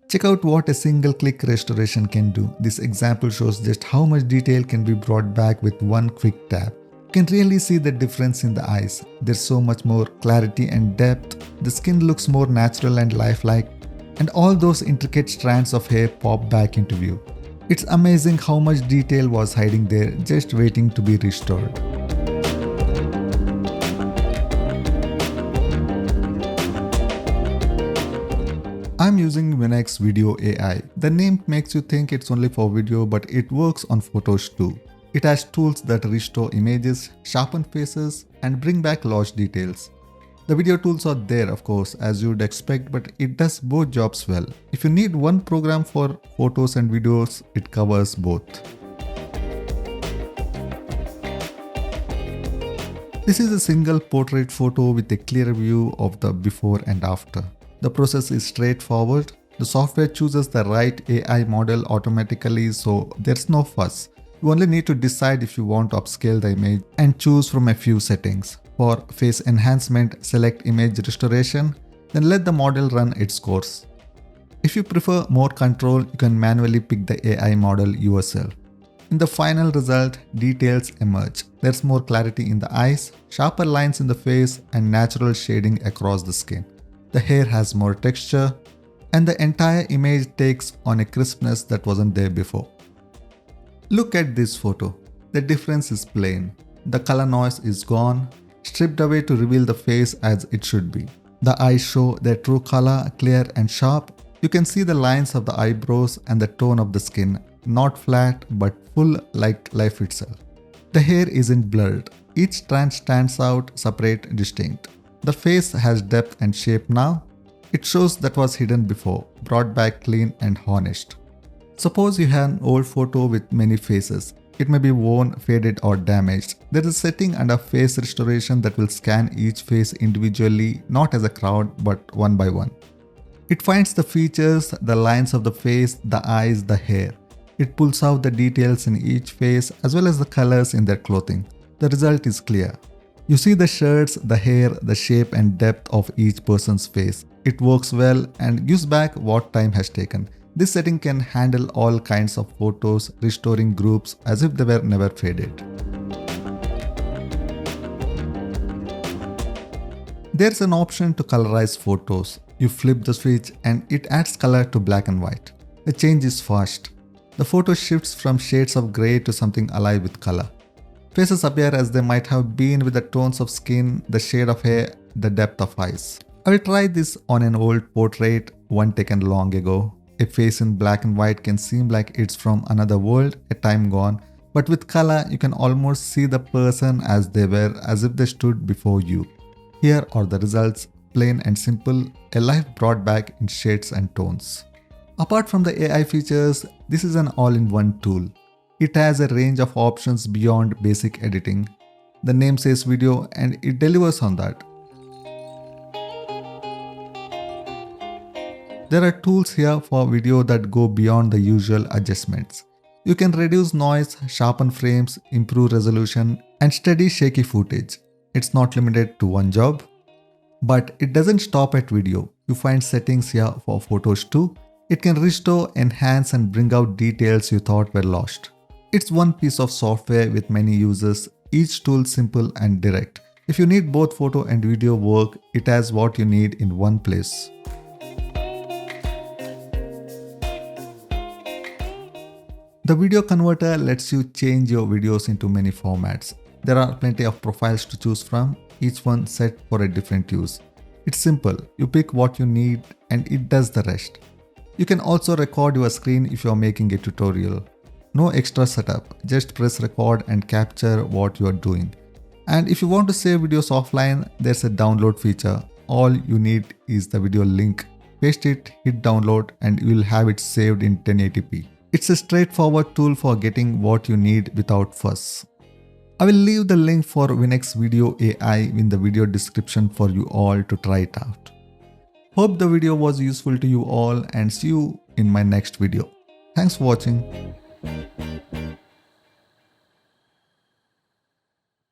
Check out what a single click restoration can do. This example shows just how much detail can be brought back with one quick tap. You can really see the difference in the eyes. There's so much more clarity and depth. The skin looks more natural and lifelike, and all those intricate strands of hair pop back into view. It's amazing how much detail was hiding there, just waiting to be restored. I'm using Vinex's Video AI. The name makes you think it's only for video, but it works on photos too. It has tools that restore images, sharpen faces, and bring back lost details. The video tools are there, of course, as you'd expect, but it does both jobs well. If you need one program for photos and videos, it covers both. This is a single portrait photo with a clear view of the before and after. The process is straightforward. The software chooses the right AI model automatically, so there's no fuss. You only need to decide if you want to upscale the image and choose from a few settings. For face enhancement, select image restoration, then let the model run its course. If you prefer more control, you can manually pick the AI model yourself. In the final result, details emerge. There's more clarity in the eyes, sharper lines in the face, and natural shading across the skin. The hair has more texture, and the entire image takes on a crispness that wasn't there before. Look at this photo. The difference is plain. The color noise is gone, stripped away to reveal the face as it should be. The eyes show their true color, clear and sharp. You can see the lines of the eyebrows and the tone of the skin, not flat but full like life itself. The hair isn't blurred. Each strand stands out, separate, distinct. The face has depth and shape now. It shows that was hidden before, brought back clean and honest. Suppose you have an old photo with many faces. It may be worn, faded or damaged. There is a setting under face restoration that will scan each face individually, not as a crowd but one by one. It finds the features, the lines of the face, the eyes, the hair. It pulls out the details in each face as well as the colors in their clothing. The result is clear. You see the shirts, the hair, the shape and depth of each person's face. It works well and gives back what time has taken. This setting can handle all kinds of photos, restoring groups as if they were never faded. There's an option to colorize photos. You flip the switch and it adds color to black and white. The change is fast. The photo shifts from shades of grey to something alive with color. Faces appear as they might have been with the tones of skin, the shade of hair, the depth of eyes. I will try this on an old portrait, one taken long ago. A face in black and white can seem like it's from another world, a time gone, but with color you can almost see the person as they were, as if they stood before you. Here are the results, plain and simple, a life brought back in shades and tones. Apart from the AI features, this is an all-in-one tool. It has a range of options beyond basic editing. The name says video and it delivers on that. There are tools here for video that go beyond the usual adjustments. You can reduce noise, sharpen frames, improve resolution, and steady shaky footage. It's not limited to one job. But it doesn't stop at video. You find settings here for photos too. It can restore, enhance, and bring out details you thought were lost. It's one piece of software with many users, each tool simple and direct. If you need both photo and video work, it has what you need in one place. The video converter lets you change your videos into many formats. There are plenty of profiles to choose from, each one set for a different use. It's simple, you pick what you need and it does the rest. You can also record your screen if you are making a tutorial. No extra setup, just press record and capture what you are doing. And if you want to save videos offline, there's a download feature. All you need is the video link. Paste it, hit download, and you will have it saved in 1080p. It's a straightforward tool for getting what you need without fuss. I will leave the link for Vinex's Video AI in the video description for you all to try it out. Hope the video was useful to you all and see you in my next video. Thanks for watching.